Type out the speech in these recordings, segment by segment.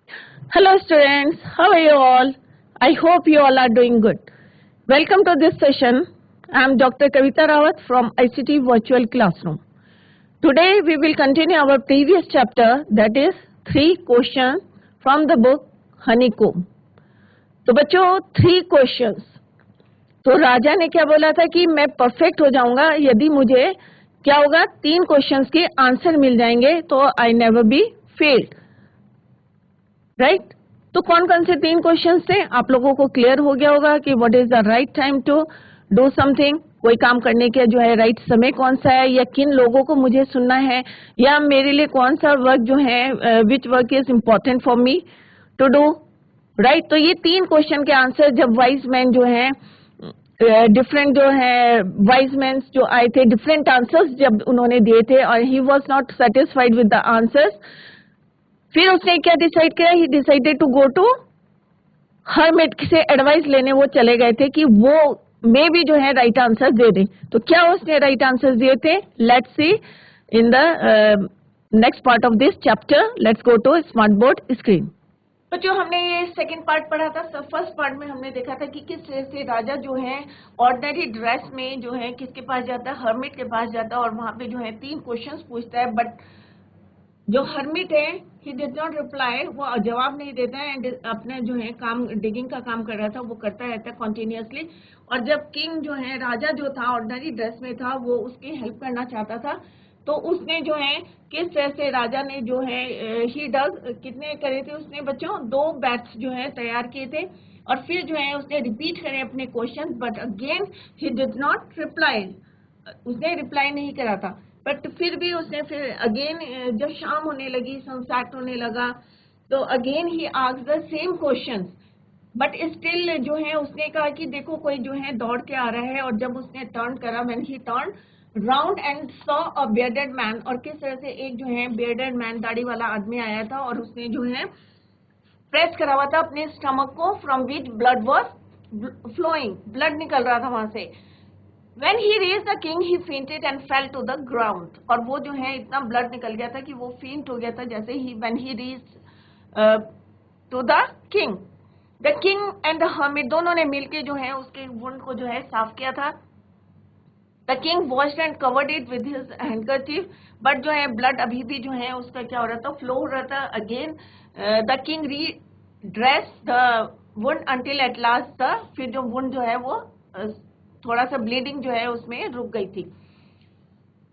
Hello students, how are you all? I hope you all are doing good. Welcome to this session. I am Dr. Kavita Rawat from ICT Virtual Classroom. Today we will continue our previous chapter, that is 3 questions from the book Honeycomb. तो बच्चों 3 questions. तो राजा ने क्या बोला था कि मैं perfect हो जाऊंगा यदि मुझे क्या होगा 3 क्वेश्चंस के आंसर मिल जाएंगे तो I never be failed, right. तो कौन कौन से 3 क्वेश्चंस थे आप लोगों को क्लियर हो गया होगा कि what is the right time to do something, कोई काम करने के जो है राइट समय कौन सा है, या किन लोगों को मुझे सुनना है, या मेरे लिए कौन सा वर्क जो है which work is important for me to do, right. तो ये 3 क्वेश्चन के आंसर जब वाइज मैन जो है डिफरेंट जो है वाइज मैन जो आए थे डिफरेंट आंसर्स जब उन्होंने दिए थे और he was not satisfied with the answers, फिर उसने क्या डिसाइड किया, he decided to go to hermit से एडवाइस लेने वो चले गए थे कि वो मे भी जो है राइट आंसर दे दे। तो क्या उसने राइट आंसर दिए थे, let's see in the next part of this chapter. Let's go to smart board screen. तो जो हमने ये सेकंड पार्ट पढ़ा था, फर्स्ट पार्ट में हमने देखा था कि किस तरह से राजा जो है ऑर्डिनरी ड्रेस में जो है किसके पास जाता है, हर्मिट के पास जाता है और वहां पे जो है 3 क्वेश्चंस पूछता है, बट जो हर्मिट है ही डिड नॉट रिप्लाई, वो जवाब नहीं देता है एंड अपने जो है काम डिगिंग का काम कर रहा था वो करता रहता है कॉन्टिन्यूसली। और जब किंग जो है राजा जो था ऑर्डिनरी ड्रेस में था वो उसकी हेल्प करना चाहता था, तो उसने जो है किस तरह से राजा ने जो है ही डग कितने करे थे उसने बच्चों 2 बैट्स जो है तैयार किए थे और फिर जो है उसने रिपीट करे अपने question, but again he did not reply, उसने रिप्लाई नहीं करा था। बट फिर भी उसने फिर अगेन जब शाम होने लगी सनसेट होने लगा तो again he asked the same questions, but still जो है उसने कहा कि देखो कोई जो है दौड़ के आ रहा है। और जब उसने टर्न करा when he turn round and saw a bearded man, और किस तरह से एक जो है बियर्डेड मैन दाढ़ी वाला आदमी आया था और उसने जो है प्रेस करा हुआ था अपने स्टमक को from which blood was flowing, blood निकल रहा था वहां से। When he raised the king, he fainted and fell to the ground. और वो जो है इतना ब्लड निकल गया था कि वो फेंट हो गया था जैसे ही when he reached to the king. The king and the hermit दोनों ने मिलके जो है उसके वुंड को जो है साफ किया था। The king washed and covered it with his handkerchief, but जो है ब्लड अभी भी जो है उसका क्या हो रहा था, फ्लो हो रहा था। Again the king redressed the wound until at last the फिर जो वुंड जो है वो थोड़ा सा ब्लीडिंग जो है उसमें रुक गई थी।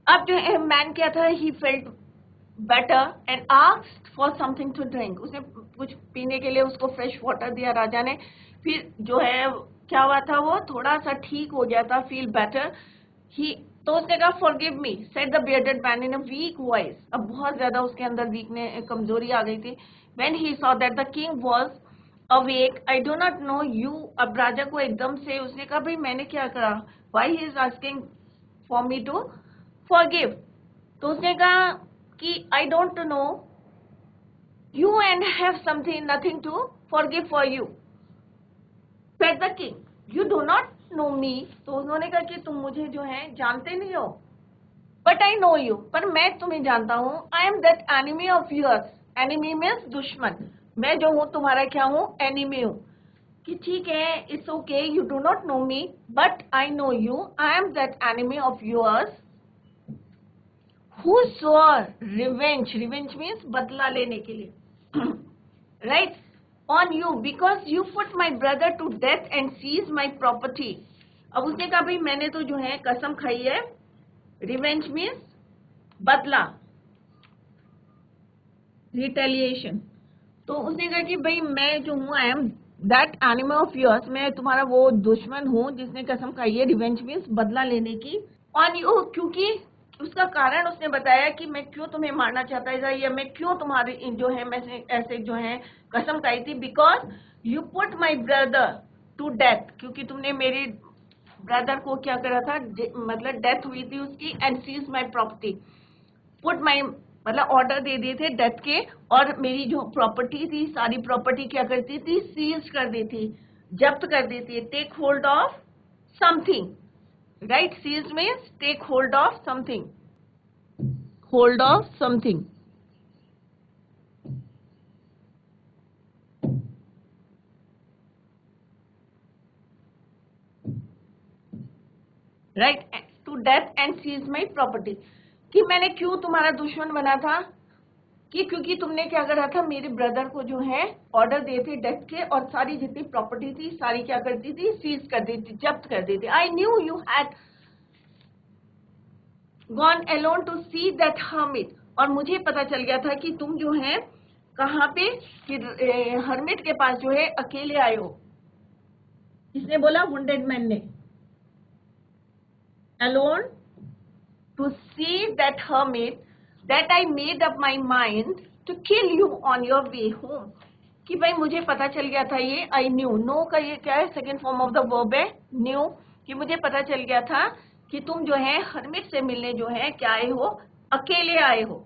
अब जो है मैन क्या था, he felt better and asked for something to drink, उसने कुछ पीने के लिए उसको फ्रेश वाटर दिया राजा ने। फिर जो है क्या हुआ था, वो थोड़ा सा ठीक हो गया था, फील बेटर। ही तो उसने कहा forgive me said the bearded man in a week voice, अब बहुत ज्यादा उसके अंदर वीकनेस कमजोरी आ गई थी। When he saw that the king was awake I do not know you, अब राजा को एकदम से उसने कहा भाई मैंने क्या करा, why he is asking for me to forgive. तो उसने कहा कि I don't know you and have something nothing to forgive for you, said the king you do not know me. तो उन्होंने कहा कि तुम मुझे जो है जानते नहीं हो, बट आई नो यू, पर मैं तुम्हें जानता हूँ। आई am that enemy of yours, enemy means दुश्मन, मैं जो हूँ तुम्हारा क्या हूँ, एनिमी हूँ। कि ठीक है it's okay you do not know me but I know you, I am that enemy of yours who swore revenge, revenge means बदला लेने के लिए, right, on you because you put my brother to death and seize my property. अब उसने कहा भाई मैंने तो जो है कसम खाई है, रिवेंज मीन्स बदला, रिटेलिएशन। तो उसने कहा कि भाई मैं जो हूँ आई am that animal of yours, मैं तुम्हारा वो दुश्मन हूँ जिसने कसम खाई है, रिवेंज मीन्स बदला लेने की, ऑन यू, क्योंकि उसका कारण उसने बताया कि मैं क्यों तुम्हें मारना चाहता था या मैं क्यों तुम्हारी जो है मैं ऐसे जो है कसम खाई थी, because you put my brother to death, क्योंकि तुमने मेरे ब्रदर को क्या करा था, मतलब डेथ हुई थी उसकी, and seize my property, put my मतलब ऑर्डर दे दिए थे डेथ के, और मेरी जो प्रॉपर्टी थी सारी प्रॉपर्टी क्या करती थी, सीज कर दी थी, जब्त कर दी थी, take hold of something, right, seize means take hold of something, hold of something. Right, to death and seize my property. कि मैंने क्यों तुम्हारा दुश्मन बना था, कि क्योंकि तुमने क्या करा था, मेरे ब्रदर को जो है ऑर्डर दिए थे डेथ के, और सारी जितनी प्रॉपर्टी थी सारी क्या करती थी, सीज कर दी थी, जब्त कर दी थी। I knew you had gone alone to see that hermit, और मुझे पता चल गया था कि तुम जो है कहाँ पे, हर्मिट के पास जो है अकेले आए हो। किसने बोला, वुंडेड मैन ने। Alone to see that hermit, that I made up my mind to kill you on your way home। कि भाई मुझे पता चल गया था, ये I knew, नो का ये क्या है, second form of the verb है न्यू, कि मुझे पता चल गया था कि तुम जो है हर्मिट से मिलने जो है क्या आए हो, अकेले आए हो।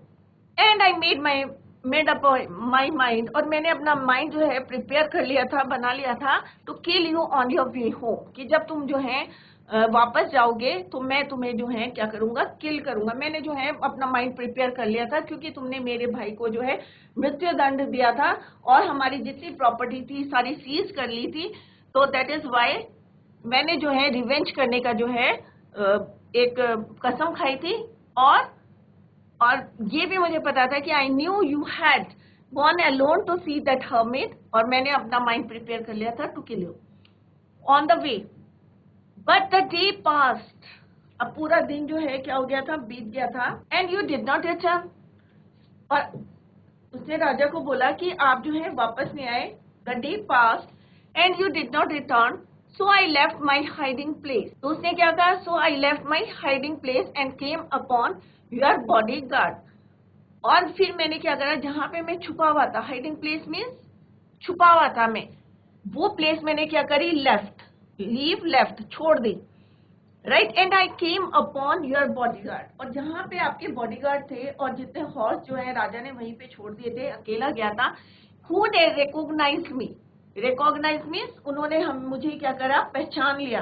And I made up my mind, और मैंने अपना माइंड जो है प्रिपेयर कर लिया था, बना लिया था, to kill you on your way home, कि जब तुम जो है वापस जाओगे तो मैं तुम्हें जो है क्या करूंगा, किल करूंगा। मैंने जो है अपना माइंड प्रिपेयर कर लिया था, क्योंकि तुमने मेरे भाई को जो है मृत्यु दंड दिया था और हमारी जितनी प्रॉपर्टी थी सारी सीज कर ली थी। तो दैट इज वाई मैंने जो है रिवेंज करने का जो है एक कसम खाई थी। और ये भी मुझे पता था कि I knew you had gone alone to see that hermit, और मैंने अपना माइंड प्रिपेयर कर लिया था to kill you on the way, but the day passed. अब पूरा दिन जो है क्या हो गया था, बीत गया था। And you did not return, और उसने राजा को बोला कि आप जो है वापस नहीं आए। The day past and you did not return, so I left my hiding place. तो उसने क्या कहा, so I left my hiding place and came upon your bodyguard. और फिर मैंने क्या करा, जहां पे मैं छुपा हुआ था, हाइडिंग प्लेस मीन्स छुपा हुआ था मैं, वो प्लेस मैंने क्या करी, लेफ्ट, लीव लेफ्ट, छोड़ दी। Right, and I came upon your bodyguard, और जहां पे आपके बॉडीगार्ड थे और जितने हॉर्स जो है राजा ने वहीं पे छोड़ दिए थे, अकेला गया था। Who they recognise me, recognise means उन्होंने मुझे क्या करा, पहचान लिया।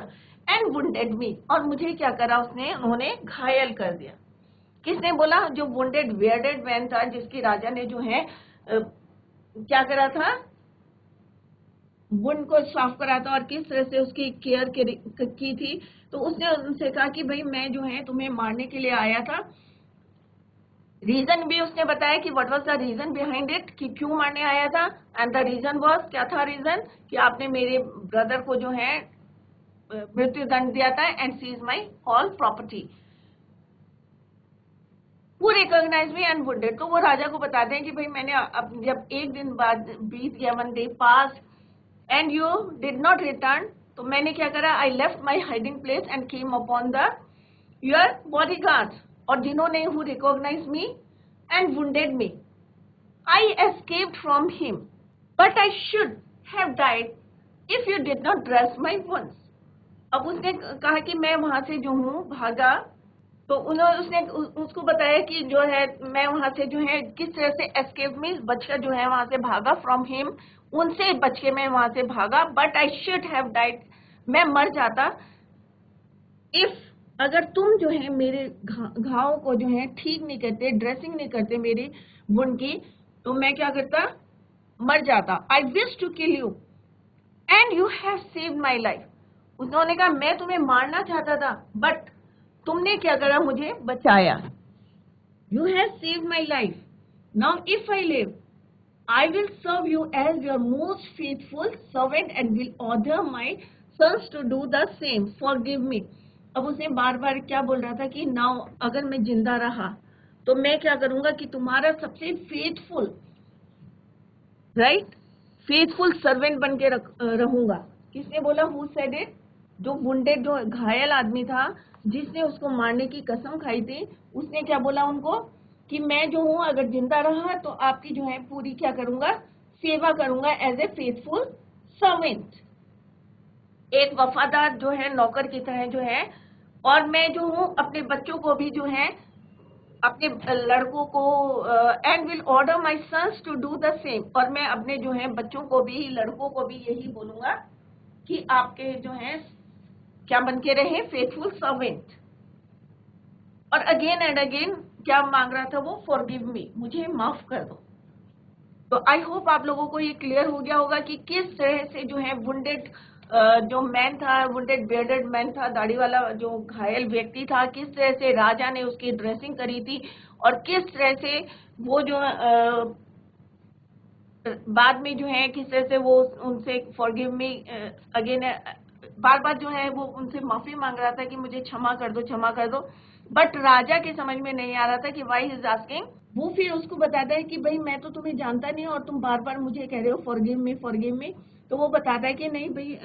एंड वुंडेड मी, और मुझे क्या करा, उन्होंने घायल कर दिया। किसने बोला, जो वुंडेड वियर्डेड मैन था, जिसकी राजा ने जो है क्या करा था, वुंड को साफ करा था और किस तरह से उसकी केयर की थी। तो उसने उनसे कहा कि भाई मैं जो है तुम्हें मारने के लिए आया था। रीजन भी उसने बताया कि what was the reason behind it, कि क्यों मारने आया था। एंड द रीजन वाज, क्या था रीजन, कि आपने मेरे ब्रदर को जो है मृत्यु दंड दिया था and seize my all property. वो रिकॉग्नाइज मी एंड वुडेड, तो वो राजा को बताते हैं कि भाई मैंने अब जब एक दिन बाद बीत गया, one day pass and you did not return, तो मैंने क्या करा, I left my hiding place and came upon the your bodyguard, और जिन्होंने who recognise me and wounded me, I escaped from him, but I should have died if you did not dress my wounds. अब उसने कहा कि मैं वहां से जो हूँ भागा, तो उसने उसको बताया कि जो है मैं वहां से जो है किस तरह से एस्केप मीन्स बचकर जो है वहां से भागा, फ्रॉम हिम, उनसे बच के मैं वहां से भागा। But I should have died, मैं मर जाता, इफ, अगर तुम जो है मेरे घाव को जो है ठीक नहीं करते, ड्रेसिंग नहीं करते मेरी वुंड की, तो मैं क्या करता, मर जाता। I wish to kill you and you have saved my life. उन्होंने कहा मैं तुम्हें मारना चाहता था, बट तुमने क्या करा, मुझे बचाया। You have saved my life, now if I live I will serve you as your most faithful servant and will order my sons to do the same. Forgive me. अब उसने बार बार क्या बोल रहा था कि नाउ अगर मैं जिंदा रहा तो मैं क्या करूंगा कि तुम्हारा सबसे फेथफुल, राइट, फेथफुल सर्वेंट बन के रहूंगा। किसने बोला, हु सेड इट, जो वुंडेड, जो घायल आदमी था जिसने उसको मारने की कसम खाई थी, उसने क्या बोला उनको कि मैं जो हूं अगर जिंदा रहा तो आपकी जो है पूरी क्या करूंगा, सेवा करूंगा एज ए फेथफुल सर्वेंट, एक वफादार जो है नौकर की तरह जो है। और मैं जो हूं अपने बच्चों को भी जो है, अपने लड़कों को, and will order my sons to do the same, और मैं अपने जो है बच्चों को भी, लड़कों को भी यही बोलूंगा कि आपके जो है क्या बन के रहे, फेथफुल सर्वेंट। और अगेन एंड अगेन क्या मांग रहा था वो, फॉरगिव मी, मुझे माफ कर दो। तो आई होप आप लोगों को ये क्लियर हो गया होगा कि किस तरह से जो है वुंडेड जो मैन था, वुंडेड बियर्डेड मैन था, दाढ़ी वाला जो घायल व्यक्ति था, किस तरह से राजा ने उसकी ड्रेसिंग करी थी और किस तरह से वो जो बाद में जो है किस तरह से वो उनसे फॉरगिव मी अगेन बार बार जो है वो उनसे माफी मांग रहा था कि मुझे क्षमा कर दो, क्षमा कर दो। बट राजा के समझ में नहीं आ रहा था कि वाई इज आस्किंग। वो फिर उसको बताता है कि भाई मैं तो तुम्हें जानता नहीं और तुम बार बार मुझे कह रहे हो फॉरगिव मी, फॉरगिव मी। तो वो बताता है कि नहीं भाई,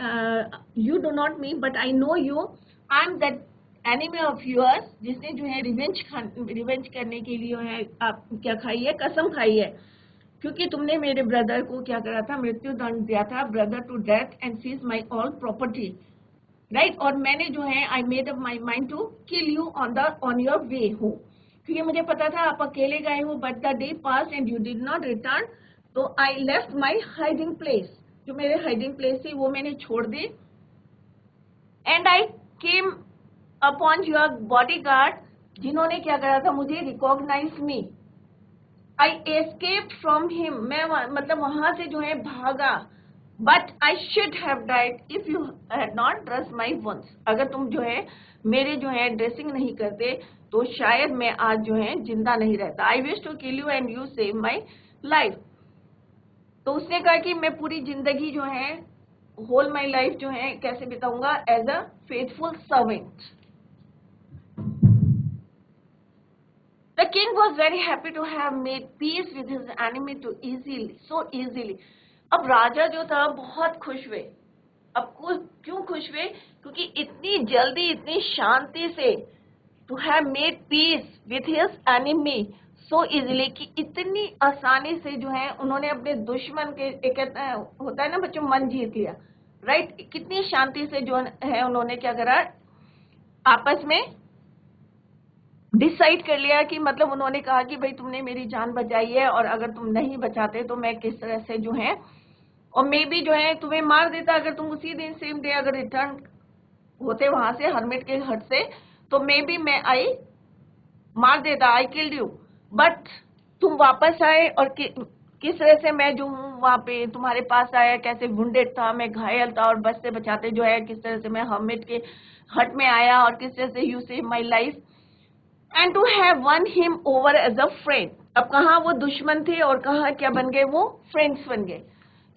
you do not me but I know you, I am that enemy of yours, जिसने जो है रिवेंज करने के लिए है आप क्या खाई है, कसम खाई है, क्योंकि तुमने मेरे ब्रदर को क्या करा था, मृत्यु दंड दिया था, brother to death and seize my all property, right. और मैंने जो है I made up my mind to kill you on your way हो, क्योंकि मुझे पता था आप अकेले गए हो, but the day pass and you did not return, तो I left my hiding place, जो मेरे हाइडिंग प्लेस थी वो मैंने छोड़ दी, and I came upon your bodyguard, जिन्होंने क्या करा था, मुझे recognise me, I escaped from him, मैं मतलब वहां से जो है भागा, but I should have died if you had not dress my wounds, अगर तुम जो है मेरे जो है ड्रेसिंग नहीं करते तो शायद मैं आज जो है जिंदा नहीं रहता। I wish to kill you and you save my life. तो उसने कहा कि मैं पूरी जिंदगी जो है होल माई लाइफ जो है कैसे बिताऊंगा, as a faithful servant. The king was very happy to have made peace with his enemy so easily. अब राजा जो था बहुत खुश हुए। अब क्यों खुश हुए? क्योंकि इतनी जल्दी, इतनी शांति से to have made peace with his enemy so easily, कि इतनी आसानी से जो है उन्होंने अपने दुश्मन के, एक होता है ना बच्चों, मन जीत लिया, राइट। कितनी शांति से जो है उन्होंने क्या करा, आपस में डिसाइड कर लिया कि मतलब उन्होंने कहा कि भाई तुमने मेरी जान बचाई है और अगर तुम नहीं बचाते तो मैं किस तरह से जो है, और मे भी जो है तुम्हें मार देता अगर तुम उसी दिन सेम डे अगर रिटर्न होते वहां से हर्मिट के हट से, तो मे बी मैं मार देता, आई किल्ड यू, बट तुम वापस आए और किस तरह से मैं जो हूँ वहां पे तुम्हारे पास आया, कैसे वुंडेड था, मैं घायल था और बस से बचाते जो है किस तरह से मैं हर्मिट के हट में आया और किस तरह से you save my life and to have won him over as a friend. अब कहाँ वो दुश्मन थे और कहाँ क्या बन गए, वो फ्रेंड्स बन गए।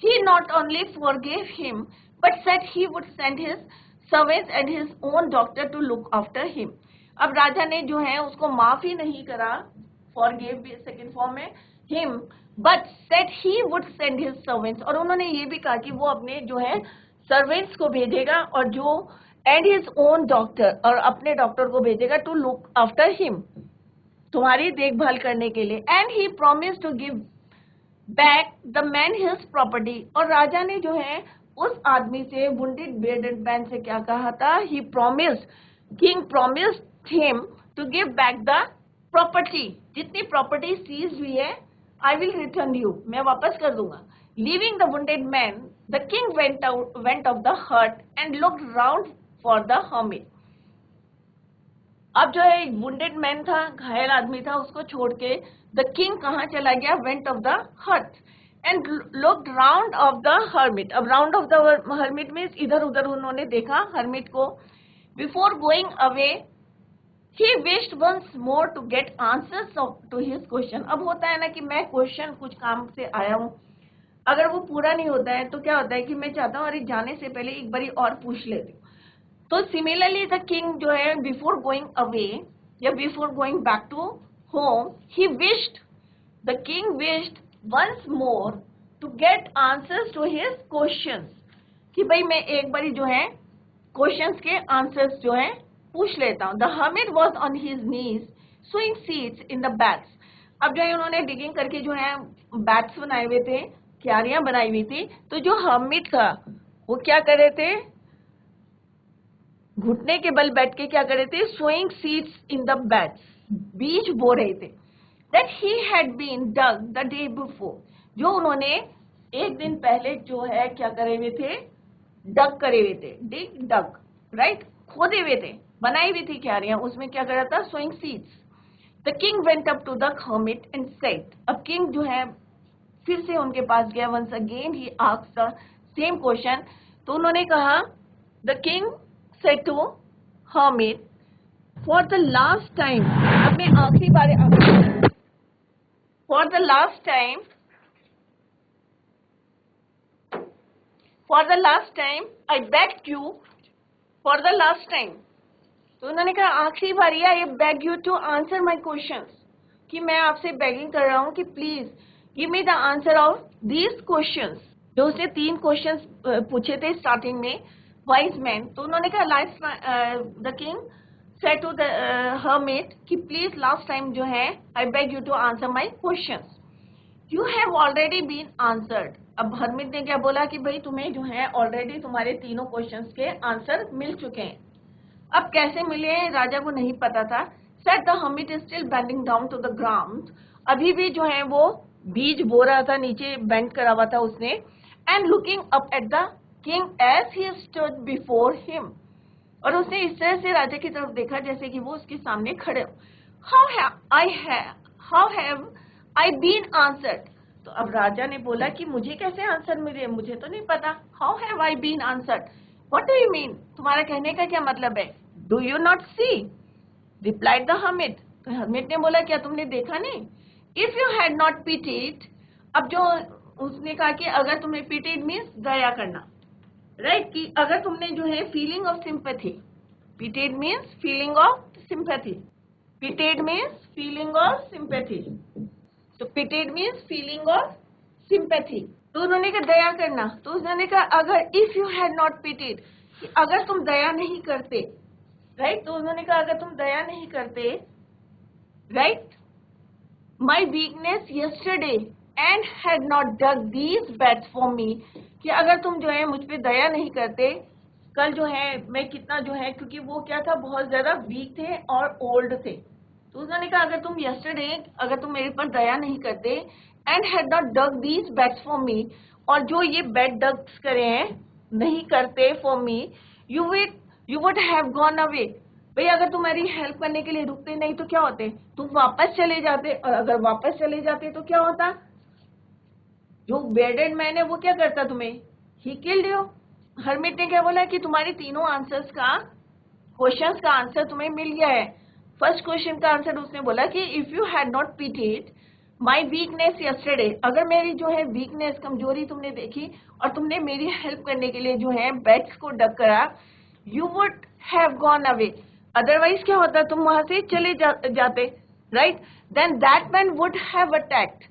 He not only forgave him but said he would send his servants and his own doctor to look after him. अब राजा ने जो है उसको माफ ही नहीं करा, forgave भी सेकंड फॉर्म में him, but said he would send his servants, और उन्होंने ये भी कहा कि वो अपने जो है सर्वेंट्स को भेजेगा और जो एंड हिज ओन डॉक्टर, और अपने डॉक्टर को भेजेगा टू लुक आफ्टर हिम, तुम्हारी देखभाल करने के लिए, and he promise to give back the man his property. और राजा ने जो है उस आदमी से, वुंडेड बियर्डेड मैन से क्या कहा था, he promise, king promise him to give back the property, जितनी प्रॉपर्टी सीज हुई है, आई विल रिटर्न यू, मैं वापस कर दूंगा। Leaving the wounded man, the king went off the hut and looked round for the hermit. अब जो है वुंडेड मैन था, घायल आदमी था, उसको छोड़ के द किंग कहाँ चला गया, went off the hut and looked round of the hermit. अब राउंड ऑफ द हर्मिट में इधर उधर उन्होंने देखा हर्मिट को। Before going away he wished once more to get answers to his question. अब होता है ना कि मैं क्वेश्चन कुछ काम से आया हूँ, अगर वो पूरा नहीं होता है तो क्या होता है कि मैं चाहता हूँ अरे जाने से पहले एक बारी और पूछ लेती हूँ। तो सिमिलरली द किंग जो है बिफोर गोइंग अवे या before going back to home, he wished, the king wished once more to get answers to his questions, कि भाई मैं एक बारी जो है क्वेश्चंस के आंसर्स जो है पूछ लेता हूँ। The hermit was on his knees sowing seeds in the bags. अब जो है उन्होंने डिगिंग करके जो है बैग्स बनाए हुए थे, क्यारियां बनाई हुई थी, तो जो हर्मिट था वो क्या कर रहे थे, घुटने के बल बैठ के क्या कर रहे थे, sowing seeds in the bags, बीज बो रहे थे, that he had been dug the day before, जो उन्होंने एक दिन पहले जो है क्या करे हुए थे, डग करे हुए थे, डिग डग, राइट, खोदे हुए थे, बनाई हुई थी क्यारियां, उसमें क्या कर रहा था, sowing seeds. The king went up to the hermit and said, अब किंग जो है फिर से उनके पास गया, once again he asked the same question, तो उन्होंने कहा the king said to hermit, for the last time, अब मैं आखिरी बार, for the last time, for the last time I beg you, for the last time, तो उन्होंने कहा आखिरी बार I beg you to answer my questions, कि मैं आपसे बेगिंग कर रहा हूं कि please give me the answer of these questions. जो उसने 3 क्वेश्चंस पूछे थे स्टार्टिंग में वाइज मैन, तो उन्होंने कहा last the king said to the hermit कि प्लीज लास्ट टाइम जो है I beg you to answer my questions, you have already been answered. अब हर्मिट ने क्या बोला कि भाई तुम्हें जो है ऑलरेडी तुम्हारे तीनों क्वेश्चंस के आंसर मिल चुके हैं। अब कैसे मिले राजा को नहीं पता था। Said the hermit is still bending down to the ground, अभी भी जो है वो बीज बो रहा था, नीचे बेंड करा हुआ था उसने, and looking up at the king as he stood before him, और उसने इस तरह से राजा की तरफ देखा जैसे कि वो उसके सामने खड़े हो। How have I been answered, तो अब राजा ने बोला कि मुझे कैसे आंसर मिले, मुझे तो नहीं पता। How have I been answered, what do you mean, तुम्हारा कहने का क्या मतलब है। Do you not see, replied the hermit, तो हर्मिट ने बोला क्या तुमने देखा नहीं। If you had not pitied, अब जो उसने कहा कि अगर तुमने पिटीड मीन्स दया करना, राइट, कि अगर तुमने जो है feeling of sympathy, pitied means feeling of sympathy, pitied means feeling of sympathy, तो pitied means feeling of sympathy, तो उन्होंने कहा दया करना, तो उन्होंने कहा अगर if you had not pitied, अगर तुम दया नहीं करते, राइट, तो उन्होंने कहा अगर तुम दया नहीं करते, right, my weakness yesterday and had not dug these beds for me, कि अगर तुम जो है मुझ पे दया नहीं करते, कल जो है मैं कितना जो है, क्योंकि वो क्या था बहुत ज्यादा वीक थे और ओल्ड थे, तो उन्होंने कहा अगर तुम यस्टरडे, अगर तुम मेरे पर दया नहीं करते, and had not dug these beds for me, और जो ये बेड डग्स करे हैं नहीं करते for me, you would have gone away, भाई अगर तुम्हारी हेल्प करने के लिए रुकते नहीं तो क्या होते, तुम वापस चले जाते, और अगर वापस चले जाते तो क्या होता, जो बेडेड मैन है वो क्या करता तुम्हें, ही किल्ड यू। हर्मिट ने क्या बोला कि तुम्हारे तीनों आंसर्स का, क्वेश्चंस का आंसर तुम्हें मिल गया है। फर्स्ट क्वेश्चन का आंसर उसने बोला कि if you had not pitied my weakness yesterday, अगर मेरी जो है वीकनेस, कमजोरी तुमने देखी और तुमने मेरी हेल्प करने के लिए जो है बेड्स को डग करा, you would have gone away, otherwise क्या होता, तुम वहां से चले जाते, right, then that man would have attacked,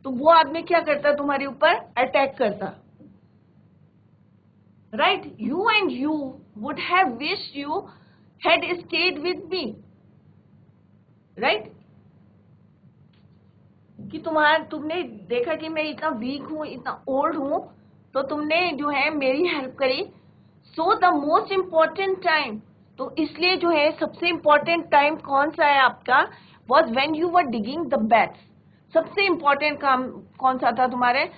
तो वो आदमी क्या करता, तुम्हारे ऊपर अटैक करता, right, you and you would have wished you had stayed with me, right, कि तुमने देखा कि मैं इतना वीक हूं, इतना ओल्ड हूं, तो तुमने जो है मेरी हेल्प करी। So the most important time, तो इसलिए जो है सबसे इम्पोर्टेंट टाइम कौन सा है आपका, was when you were digging the beds, सबसे इम्पोर्टेंट काम कौन सा था तुम्हारे,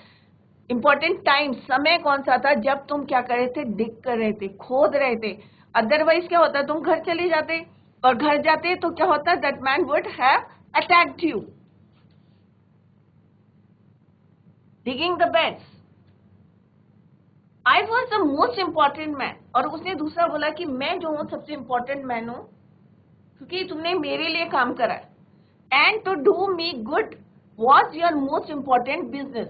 इम्पोर्टेंट टाइम, समय कौन सा था, जब तुम क्या कर रहे थे, डिग कर रहे थे, खोद रहे थे। अदरवाइज क्या होता, तुम घर चले जाते, और घर जाते तो क्या होता, that man would have attacked you, digging the beds, I was the most important man, और उसने दूसरा बोला कि मैं जो हूं सबसे इम्पोर्टेंट मैन हूं, क्योंकि तुमने मेरे लिए काम करा, and to do me good was your most important business,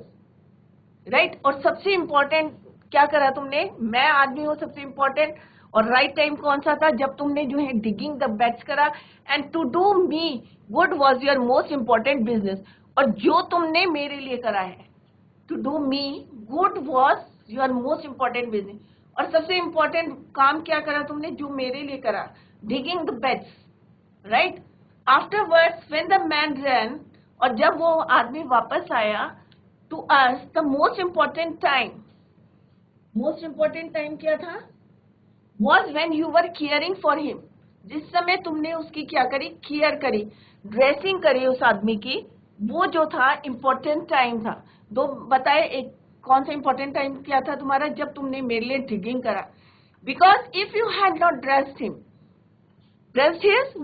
right, और सबसे इम्पोर्टेंट क्या करा तुमने, मैं आदमी हूं सबसे इम्पोर्टेंट, और राइट टाइम कौन सा था, जब तुमने जो है डिगिंग द बेड्स करा, and to do me good was your most important business, और जो तुमने मेरे लिए करा है, to do me good was your most important business, और सबसे इम्पोर्टेंट काम क्या करा तुमने, जो मेरे लिए करा, digging the beds, right. Afterwards when the man ran, और जब वो आदमी वापस आया, to us the most important time, most important time क्या था, was when you were caring for him, जिस समय तुमने उसकी क्या करी, केयर करी, ड्रेसिंग करी उस आदमी की, वो जो था इम्पोर्टेंट टाइम था। दो बताए, एक कौन सा इम्पोर्टेंट टाइम क्या था तुम्हारा, जब तुमने मेरे लिए डिगिंग करा, because if you had not dressed him, dressed his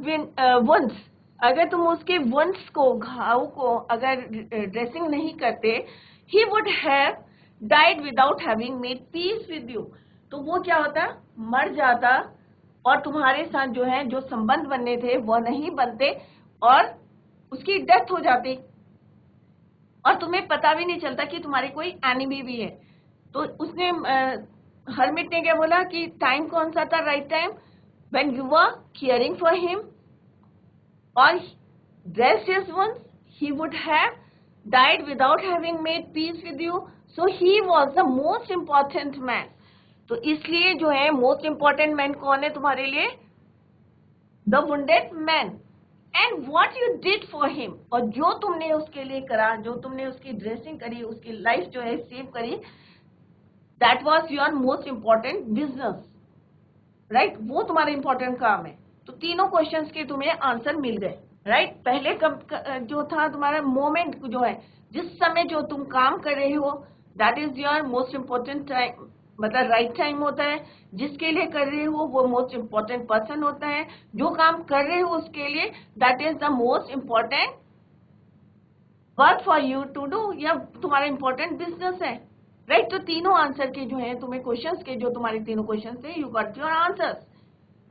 wounds, अगर तुम उसके वुंड्स को, घाव को अगर ड्रेसिंग नहीं करते, he would have died without having made peace with you, तो वो क्या होता, मर जाता, और तुम्हारे साथ जो है जो संबंध बनने थे वो नहीं बनते और उसकी डेथ हो जाती, और तुम्हें पता भी नहीं चलता कि तुम्हारी कोई एनिमी भी है। तो उसने हरमिट ने क्या बोला कि टाइम कौन सा था right time, when you were caring for him और rest his wounds, he would have died without having made peace with you. So he was the most important man. तो इसलिए जो है मोस्ट इम्पोर्टेंट मैन कौन है तुम्हारे लिए, the wounded man. And what you did for him, और जो तुमने उसके लिए करा, जो तुमने उसकी ड्रेसिंग करी, उसकी लाइफ जो है सेव करी, that was your most important business, right, वो तुम्हारा इंपॉर्टेंट काम है। तो तीनों क्वेश्चंस के तुम्हें आंसर मिल गए, राइट। पहले जो था तुम्हारा मोमेंट जो है, जिस समय जो तुम काम कर रहे हो, that is your most important time, मतलब राइट टाइम होता है। जिसके लिए कर रहे हो वो मोस्ट इम्पोर्टेंट पर्सन होता है। जो काम कर रहे हो उसके लिए, that is the most important work for you to do, या तुम्हारा इम्पोर्टेंट बिजनेस है, राइट। तो तीनों आंसर के जो है तुम्हें क्वेश्चंस के, जो तुम्हारे तीनों क्वेश्चन थे, you got your answers.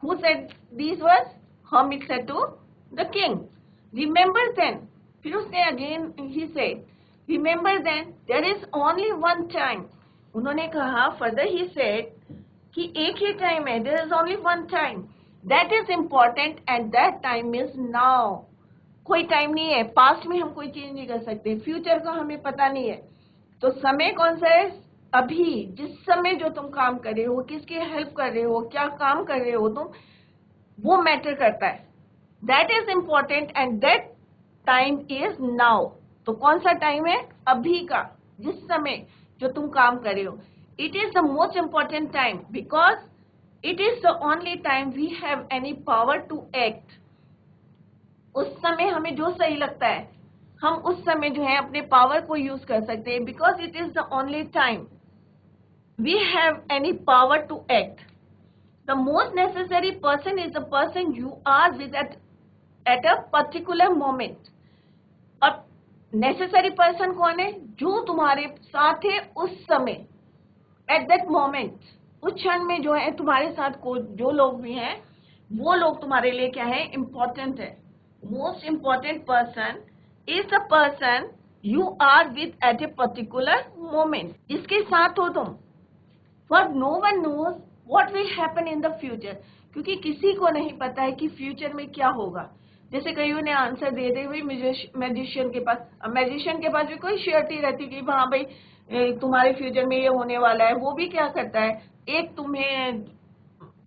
Who said these words? Hermit said to the king, remember then, फिर उसने again he said, remember then, there is only one time. उन्होंने कहा, further he said कि एक ही टाइम है, there is only one time that is important and that time is now. कोई time नहीं है, पास्ट में हम कोई चेंज नहीं कर सकते, फ्यूचर का हमें पता नहीं है। तो समय कौन सा है, अभी, जिस समय जो तुम काम कर रहे हो, किसकी हेल्प कर रहे हो, क्या काम कर रहे हो तुम, वो मैटर करता है। That is important and that time is now. तो कौन सा टाइम है, अभी का, जिस समय जो तुम काम कर रहे हो। It is the most important time because it is the only time we have any power to act. उस समय हमें जो सही लगता है, हम उस समय जो है अपने पावर को यूज कर सकते हैं, because it is the only time we have any power to act. The most necessary person is the person you are with at a particular moment. और necessary person कौन है, जो तुम्हारे साथ है उस समय, at that moment, उस क्षण में जो है तुम्हारे साथ को जो लोग भी हैं, वो लोग तुम्हारे लिए क्या है, important है। Most important person is the person you are with at a particular moment. जिसके साथ हो तुम। For no one knows what will happen in the future. क्योंकि किसी को नहीं पता है कि फ्यूचर में क्या होगा। जैसे कईयों ने आंसर दे दे हुए मैजिशियन के पास, मैजिशियन के पास भी कोई श्योरिटी रहती कि हाँ भाई तुम्हारे फ्यूचर में ये होने वाला है। वो भी क्या करता है, एक तुम्हें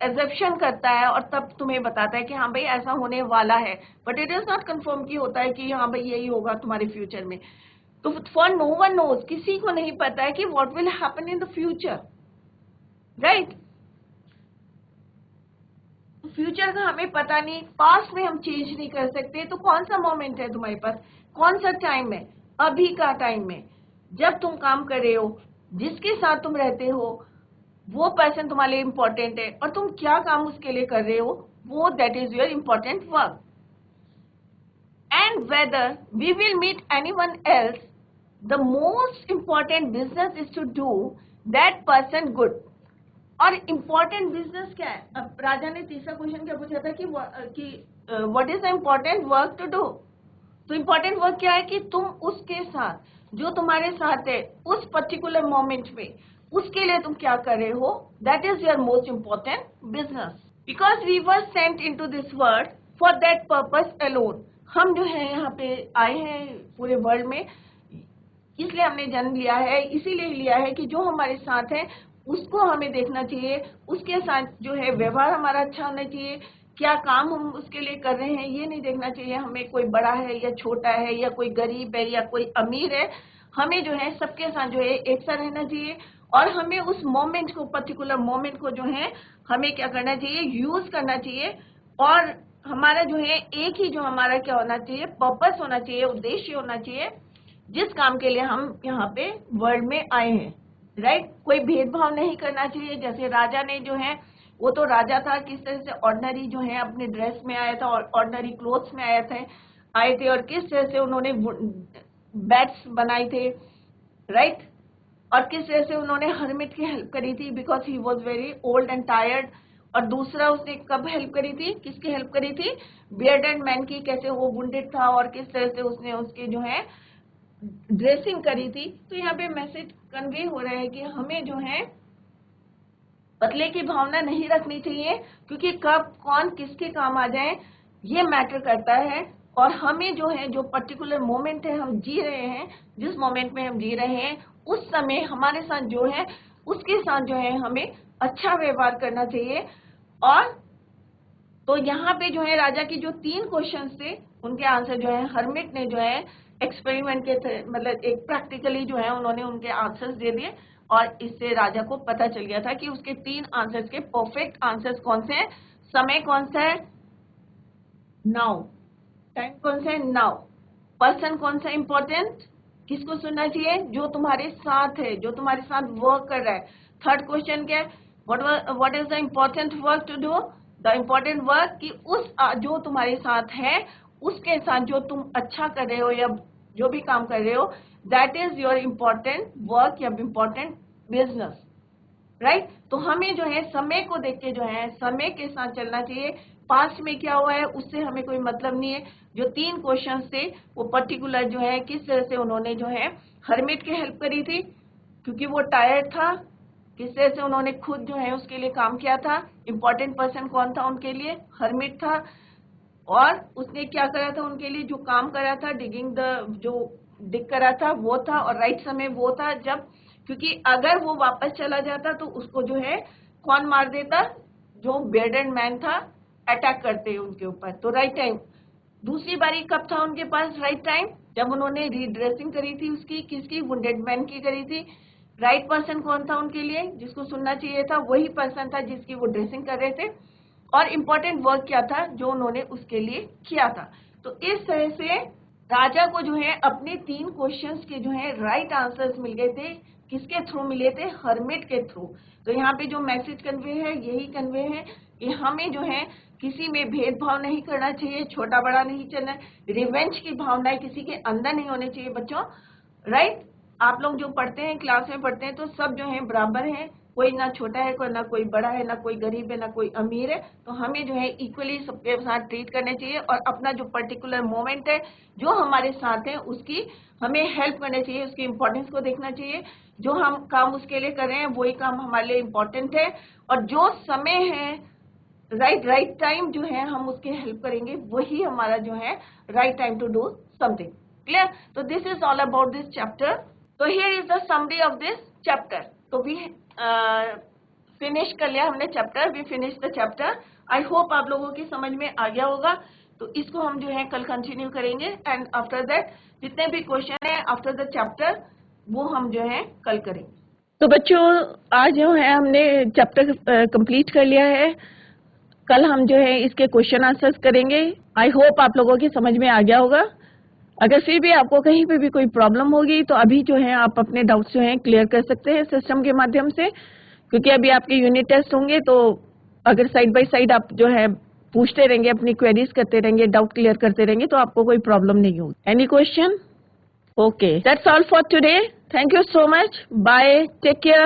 एजप्शन करता है और तब तुम्हें बताता है कि हाँ भाई ऐसा होने वाला है, but it is not confirm कि होता है कि हाँ भाई यही होगा तुम्हारे फ्यूचर में। तो फॉर नो वन नोज, किसी को नहीं पता है कि what will happen in the future, right. Future का हमें पता नहीं, पास्ट में हम चेंज नहीं कर सकते। तो कौन सा मोमेंट है तुम्हारे पास, कौन सा टाइम है, अभी का टाइम में, जब तुम काम कर रहे हो, जिसके साथ तुम रहते हो, वो पर्सन तुम्हारे लिए इम्पोर्टेंट है, और तुम क्या काम उसके लिए कर रहे हो, वो that is your important work. And whether we will meet anyone else, the most important business is to do that person good. और इम्पोर्टेंट बिजनेस क्या है, अब राजा ने तीसरा क्वेश्चन क्या पूछा था कि what is the important work to do. तो इम्पोर्टेंट वर्क क्या है कि तुम उसके साथ, जो तुम्हारे साथ है उस पर्टिकुलर मोमेंट में, उसके लिए तुम क्या कर रहे हो, that is your most important business. Because we were sent into this world for that purpose alone. हम जो है यहाँ पे आए हैं पूरे वर्ल्ड में, इसलिए हमने जन्म लिया है, इसीलिए लिया है कि जो हमारे साथ है उसको हमें देखना चाहिए, उसके साथ जो है व्यवहार हमारा अच्छा होना चाहिए, क्या काम हम उसके लिए कर रहे हैं ये नहीं देखना चाहिए हमें, कोई बड़ा है या छोटा है, या कोई गरीब है या कोई अमीर है। हमें जो है सबके साथ जो है एक सा रहना चाहिए, और हमें उस मोमेंट को, पर्टिकुलर मोमेंट को जो है हमें क्या करना चाहिए, यूज करना चाहिए। और हमारा जो है एक ही जो हमारा क्या होना चाहिए, पर्पस होना चाहिए, उद्देश्य होना चाहिए, जिस काम के लिए हम यहाँ पे वर्ल्ड में आए हैं, राइट। कोई भेदभाव नहीं करना चाहिए। जैसे राजा ने जो है, वो तो राजा था, किस तरह से ऑर्डिनरी जो है अपने ड्रेस में आया था, और ऑर्डिनरी क्लोथ्स में आए थे, और किस तरह से उन्होंने बैट्स बनाए थे, राइट। और किस तरह से उन्होंने हर्मिट की हेल्प करी थी because he was very old and tired. और दूसरा उसने कब हेल्प करी थी, किसकी हेल्प करी थी, बियर्डेड मैन की, कैसे वो वुंडेड था और किस तरह से उसने उसके जो है ड्रेसिंग करी थी। तो यहाँ पे मैसेज कन्वे हो रहा है कि हमें जो है बदले की भावना नहीं रखनी चाहिए, क्योंकि कब कौन किसके काम आ जाए ये मैटर करता है। और हमें जो है जो पर्टिकुलर मोमेंट है हम जी रहे हैं, जिस मोमेंट में हम जी रहे हैं उस समय हमारे साथ जो है उसके साथ जो है हमें अच्छा व्यवहार करना चाहिए। और तो यहाँ पे जो है राजा की जो 3 क्वेश्चन थे उनके आंसर जो है हर्मिट ने जो है एक्सपेरिमेंट के मतलब एक प्रैक्टिकली जो है उन्होंने उनके आंसर्स दे दिए। और इससे राजा को पता चल गया था कि उसके 3 आंसर्स के परफेक्ट आंसर्स कौन से हैं। समय कौन सा है, नाउ। टाइम कौन सा है, नाउ। पर्सन कौन सा इंपॉर्टेंट, किसको सुनना चाहिए, जो तुम्हारे साथ है, जो तुम्हारे साथ वर्क कर रहा है। थर्ड क्वेश्चन क्या है, what is the important work to do, the important work कि उस जो तुम्हारे साथ है उसके साथ जो तुम अच्छा कर रहे हो या जो भी काम कर रहे हो, that is your important work या इम्पोर्टेंट बिजनेस, राइट। तो हमें जो है समय को देख के जो है समय के साथ चलना चाहिए। पास्ट में क्या हुआ है उससे हमें कोई मतलब नहीं है। जो 3 क्वेश्चन थे वो पर्टिकुलर जो है किस तरह से उन्होंने जो है हर्मिट की हेल्प करी थी, क्योंकि वो टायर्ड था, किस तरह से उन्होंने खुद जो है उसके लिए काम किया था। इम्पोर्टेंट पर्सन कौन था उनके लिए, हर्मिट था। और उसने क्या करा था उनके लिए, जो काम करा था, डिगिंग द जो डिग करा था वो था। और राइट समय वो था जब, क्योंकि अगर वो वापस चला जाता तो उसको जो है कौन मार देता, जो बियर्डेड मैन था, अटैक करते उनके ऊपर। तो राइट टाइम, दूसरी बारी कब था उनके पास राइट टाइम, जब उन्होंने रीड्रेसिंग करी थी उसकी, किसकी, वुंडेड मैन की करी थी। राइट पर्सन कौन था उनके लिए, जिसको सुनना चाहिए था वही पर्सन था जिसकी वो ड्रेसिंग कर रहे थे। और इम्पोर्टेंट वर्क क्या था जो उन्होंने उसके लिए किया था। तो इस तरह से राजा को जो है अपने 3 क्वेश्चंस के जो है राइट आंसर्स मिल गए थे। किसके थ्रू मिले थे, हर्मिट के थ्रू। तो यहाँ पे जो मैसेज कन्वे है यही कन्वे है कि हमें जो है किसी में भेदभाव नहीं करना चाहिए, छोटा बड़ा नहीं चलना, रिवेंज की भावनाएं किसी के अंदर नहीं होनी चाहिए बच्चों, राइट। आप लोग जो पढ़ते हैं क्लास में पढ़ते हैं तो सब जो है बराबर हैं, कोई ना छोटा है, कोई ना कोई बड़ा है, ना कोई गरीब है, ना कोई अमीर है। तो हमें जो है इक्वली सबके साथ ट्रीट करना चाहिए और अपना जो पर्टिकुलर मोमेंट है जो हमारे साथ है उसकी हमें हेल्प करनी चाहिए, उसकी इम्पोर्टेंस को देखना चाहिए। जो हम काम उसके लिए कर रहे हैं वही काम हमारे लिए इम्पोर्टेंट है। और जो समय है राइट टाइम जो है हम उसके हेल्प करेंगे, वही हमारा जो है right time to do something. Clear. तो this is all about this chapter. तो here is the summary of this chapter. तो वी फिनिश कर लिया हमने chapter, we finish the chapter. I hope आप लोगों की समझ में आ गया होगा। तो इसको हम जो है कल कंटिन्यू करेंगे एंड आफ्टर दैट जितने भी क्वेश्चन है आफ्टर द चैप्टर वो हम जो है कल करेंगे। तो बच्चों आज जो है हमने चैप्टर कंप्लीट कर लिया है। कल हम जो है इसके क्वेश्चन आंसर्स करेंगे। आई होप आप लोगों की समझ में आ गया होगा। अगर फिर भी आपको कहीं पे भी कोई प्रॉब्लम होगी तो अभी जो है आप अपने डाउट्स जो हैं क्लियर कर सकते हैं सिस्टम के माध्यम से, क्योंकि अभी आपके यूनिट टेस्ट होंगे। तो अगर साइड बाय साइड आप जो है पूछते रहेंगे, अपनी क्वेरीज करते रहेंगे, डाउट क्लियर करते रहेंगे तो आपको कोई प्रॉब्लम नहीं होगी। Any question? Okay, that's all for today. Thank you so much, bye, take care.